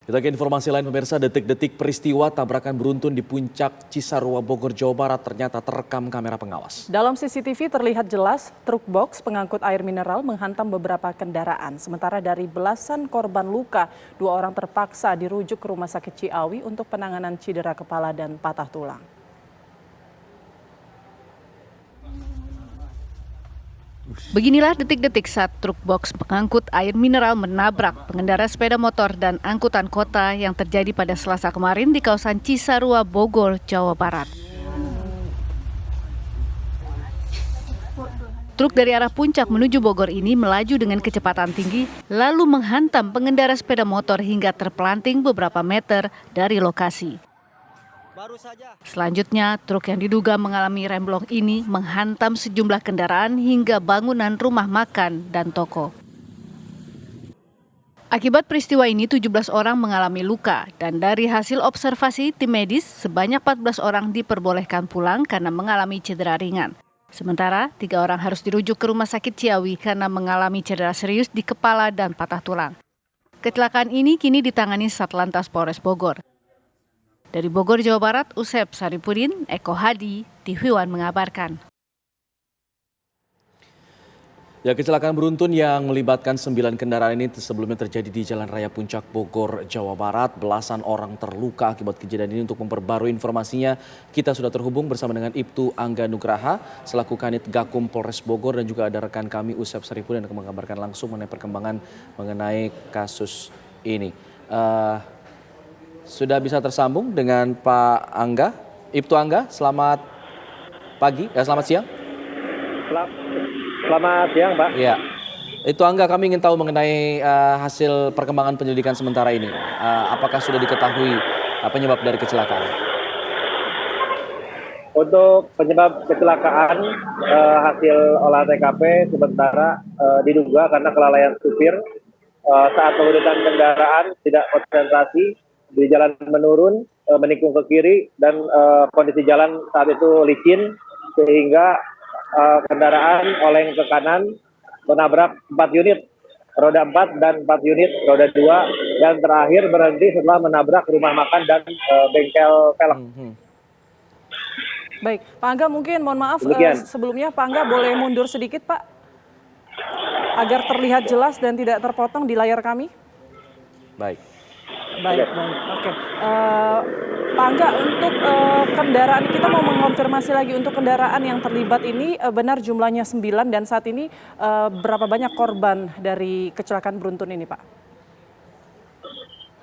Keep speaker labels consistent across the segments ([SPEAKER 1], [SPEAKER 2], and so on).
[SPEAKER 1] Kita ke informasi lain pemirsa, detik-detik peristiwa tabrakan beruntun di puncak Cisarua Bogor, Jawa Barat ternyata terekam kamera pengawas.
[SPEAKER 2] Dalam CCTV terlihat jelas truk box pengangkut air mineral menghantam beberapa kendaraan. Sementara dari belasan korban luka, 2 orang terpaksa dirujuk ke Rumah Sakit Ciawi untuk penanganan cedera kepala dan patah tulang.
[SPEAKER 3] Beginilah detik-detik saat truk box pengangkut air mineral menabrak pengendara sepeda motor dan angkutan kota yang terjadi pada Selasa kemarin di kawasan Cisarua, Bogor, Jawa Barat. Truk dari arah puncak menuju Bogor ini melaju dengan kecepatan tinggi, lalu menghantam pengendara sepeda motor hingga terpelanting beberapa meter dari lokasi. Selanjutnya, truk yang diduga mengalami remblong ini menghantam sejumlah kendaraan hingga bangunan rumah makan dan toko. Akibat peristiwa ini, 17 orang mengalami luka dan dari hasil observasi tim medis, sebanyak 14 orang diperbolehkan pulang karena mengalami cedera ringan. Sementara 3 orang harus dirujuk ke Rumah Sakit Ciawi karena mengalami cedera serius di kepala dan patah tulang. Kecelakaan ini kini ditangani Satlantas Polres Bogor. Dari Bogor, Jawa Barat, Usep Saripudin, Eko Hadi, TV One mengabarkan.
[SPEAKER 1] Ya, kecelakaan beruntun yang melibatkan 9 kendaraan ini sebelumnya terjadi di Jalan Raya Puncak Bogor, Jawa Barat. Belasan orang terluka akibat kejadian ini. Untuk memperbarui informasinya, kita sudah terhubung bersama dengan Ibtu Angga Nugraha selaku Kanit Gakum Polres Bogor, dan juga ada rekan kami Usep Saripudin yang akan mengabarkan langsung mengenai perkembangan mengenai kasus ini. Sudah bisa tersambung dengan Pak Angga. Ibtu Angga, selamat pagi, selamat siang.
[SPEAKER 4] Selamat siang, Pak.
[SPEAKER 1] Ya, itu Angga, kami ingin tahu mengenai hasil perkembangan penyelidikan sementara ini. Apakah sudah diketahui penyebab dari kecelakaan?
[SPEAKER 4] Untuk penyebab kecelakaan, hasil olah TKP sementara diduga karena kelalaian supir saat mengemudikan kendaraan tidak konsentrasi di jalan menurun, menikung ke kiri, dan kondisi jalan saat itu licin sehingga kendaraan oleng ke kanan menabrak 4 unit roda 4 dan 4 unit roda 2, dan terakhir berhenti setelah menabrak rumah makan dan bengkel pelek.
[SPEAKER 2] Baik, Pak Angga, mungkin mohon maaf sebelumnya Pak Angga boleh mundur sedikit, Pak, agar terlihat jelas dan tidak terpotong di layar kami.
[SPEAKER 1] Baik.
[SPEAKER 2] Oke. Pak Angga, untuk kendaraan, kita mau mengonfirmasi lagi untuk kendaraan yang terlibat ini benar jumlahnya 9, dan saat ini berapa banyak korban dari kecelakaan beruntun ini, Pak?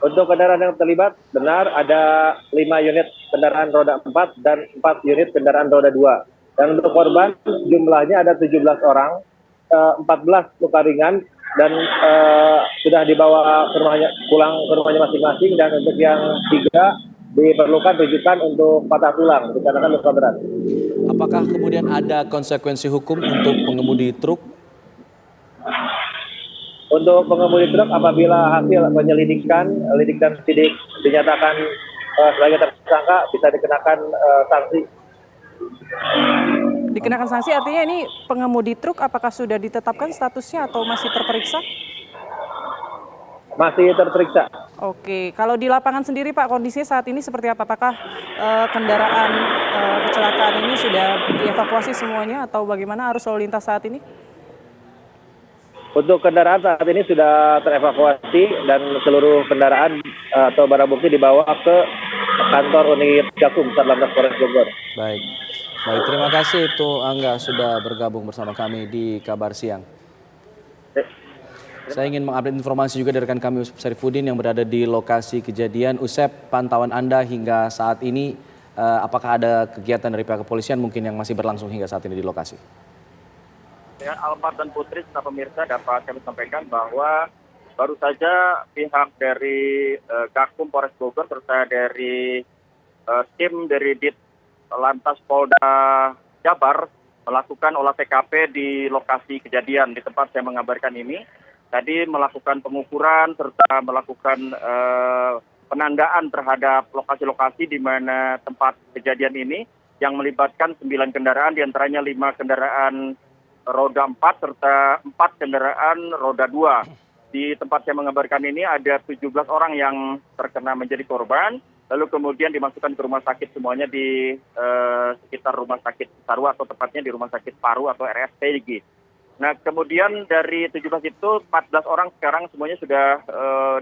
[SPEAKER 4] Untuk kendaraan yang terlibat benar ada 5 unit kendaraan roda 4 dan 4 unit kendaraan roda 2. Dan untuk korban jumlahnya ada 17 orang, 14 luka ringan, dan sudah dibawa ke rumahnya, pulang ke rumahnya masing-masing, dan untuk yang 3 diperlukan rujukan untuk patah tulang dikarenakan luka berat.
[SPEAKER 1] Apakah kemudian ada konsekuensi hukum untuk pengemudi truk?
[SPEAKER 4] Untuk pengemudi truk, apabila hasil penyelidikan dan sidik dinyatakan sebagai tersangka, bisa dikenakan sanksi.
[SPEAKER 2] Dikenakan sanksi artinya ini pengemudi truk apakah sudah ditetapkan statusnya atau masih terperiksa?
[SPEAKER 4] Masih terperiksa.
[SPEAKER 2] Oke, kalau di lapangan sendiri Pak, kondisinya saat ini seperti apa? Apakah kendaraan kecelakaan ini sudah dievakuasi semuanya atau bagaimana arus lalu lintas saat ini?
[SPEAKER 4] Untuk kendaraan saat ini sudah terevakuasi dan seluruh kendaraan atau barang bukti dibawa ke kantor unit Gakum Satlantas Polres Bogor.
[SPEAKER 1] Baik, terima kasih itu Angga sudah bergabung bersama kami di Kabar Siang. Saya ingin mengupdate informasi juga dari rekan kami Usep Saripudin yang berada di lokasi kejadian. Usep, pantauan Anda hingga saat ini, apakah ada kegiatan dari pihak kepolisian mungkin yang masih berlangsung hingga saat ini di lokasi?
[SPEAKER 5] Ya, Alphard dan Putri serta pemirsa, dapat kami sampaikan bahwa baru saja pihak dari Gakum Polres Bogor serta dari tim dari Dit Lantas Polda Jabar melakukan olah TKP di lokasi kejadian di tempat saya mengabarkan ini. Tadi melakukan pengukuran serta melakukan penandaan terhadap lokasi-lokasi di mana tempat kejadian ini yang melibatkan 9 kendaraan, diantaranya 5 kendaraan roda 4 serta 4 kendaraan roda 2. di tempat saya mengabarkan ini ada 17 orang yang terkena menjadi korban, lalu kemudian dimasukkan ke rumah sakit semuanya di sekitar rumah sakit Sarwa atau tepatnya di rumah sakit Paru atau RSPG. Nah, kemudian dari 17 itu 14 orang sekarang semuanya sudah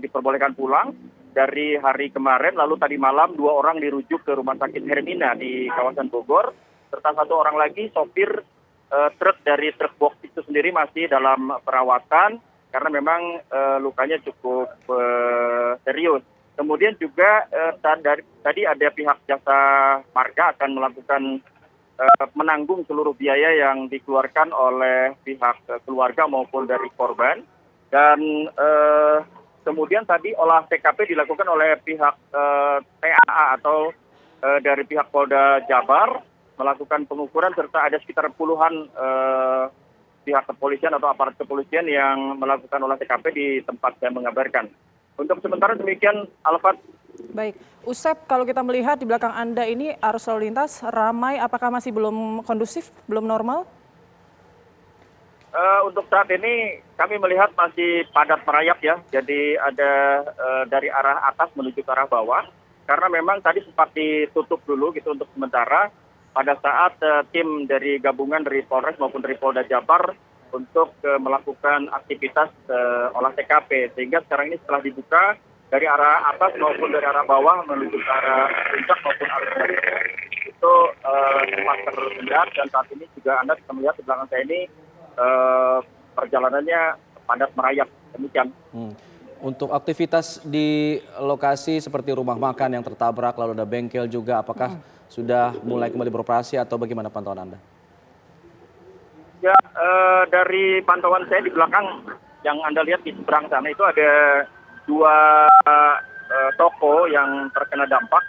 [SPEAKER 5] diperbolehkan pulang dari hari kemarin, lalu tadi malam 2 orang dirujuk ke rumah sakit Hermina di kawasan Bogor, serta 1 orang lagi sopir truk dari truk box itu sendiri masih dalam perawatan karena memang lukanya cukup serius. Kemudian juga tadi ada pihak jasa marga akan melakukan menanggung seluruh biaya yang dikeluarkan oleh pihak keluarga maupun dari korban. Dan kemudian tadi olah TKP dilakukan oleh pihak TAA atau dari pihak Polda Jabar, melakukan pengukuran serta ada sekitar puluhan pihak kepolisian atau aparat kepolisian yang melakukan olah TKP di tempat saya mengabarkan. Untuk sementara demikian, Alfat.
[SPEAKER 2] Baik, Usep, kalau kita melihat di belakang Anda ini arus lalu lintas ramai, apakah masih belum kondusif, belum normal?
[SPEAKER 5] Untuk saat ini kami melihat masih padat merayap ya, jadi ada dari arah atas menuju ke arah bawah, karena memang tadi sempat ditutup dulu gitu untuk sementara, pada saat tim dari gabungan dari Polres maupun dari Polda Jabar untuk melakukan aktivitas olah TKP. Sehingga sekarang ini setelah dibuka dari arah atas maupun dari arah bawah menuju ke arah puncak maupun arah sebaliknya, itu sempat tersendat dan saat ini juga Anda bisa melihat di belakang saya ini perjalanannya padat merayap. Demikian.
[SPEAKER 1] Untuk aktivitas di lokasi seperti rumah makan yang tertabrak, lalu ada bengkel juga, apakah sudah mulai kembali beroperasi atau bagaimana pantauan Anda?
[SPEAKER 5] Ya, dari pantauan saya di belakang yang Anda lihat di seberang sana itu ada 2 toko yang terkena dampak,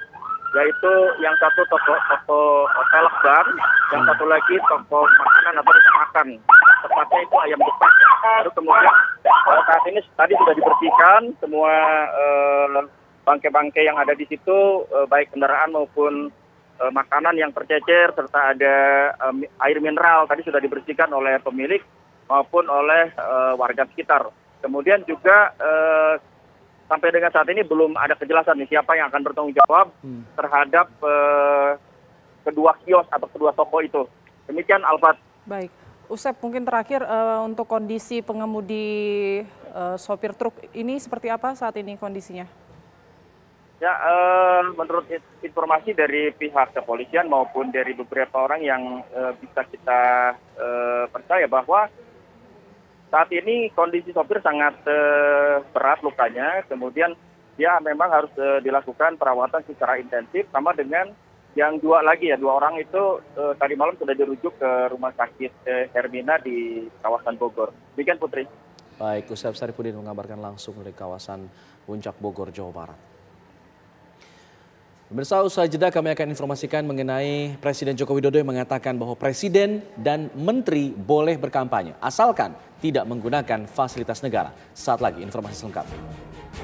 [SPEAKER 5] yaitu yang satu toko velg bar, yang satu lagi toko makanan atau rumah makan, tepatnya itu ayam geprek. Lalu kemudian saat ini tadi sudah dibersihkan semua bangkai-bangkai yang ada di situ, baik kendaraan maupun makanan yang tercecer, serta ada air mineral tadi sudah dibersihkan oleh pemilik maupun oleh warga sekitar. Kemudian juga sampai dengan saat ini belum ada kejelasan nih siapa yang akan bertanggung jawab terhadap kedua kios atau kedua toko itu. Demikian, Alfat.
[SPEAKER 2] Baik, Usep, mungkin terakhir untuk kondisi pengemudi sopir truk ini seperti apa saat ini kondisinya?
[SPEAKER 5] Ya, menurut informasi dari pihak kepolisian maupun dari beberapa orang yang bisa kita percaya bahwa saat ini kondisi sopir sangat berat lukanya, kemudian dia memang harus dilakukan perawatan secara intensif, sama dengan yang 2 orang itu tadi malam sudah dirujuk ke rumah sakit Hermina di kawasan Bogor. Demikian, Putri.
[SPEAKER 1] Baik, Usep Saripudin mengabarkan langsung dari kawasan Puncak Bogor, Jawa Barat. Pemirsa, usai jeda kami akan informasikan mengenai Presiden Joko Widodo yang mengatakan bahwa Presiden dan Menteri boleh berkampanye asalkan tidak menggunakan fasilitas negara. Saat lagi informasi selengkapnya.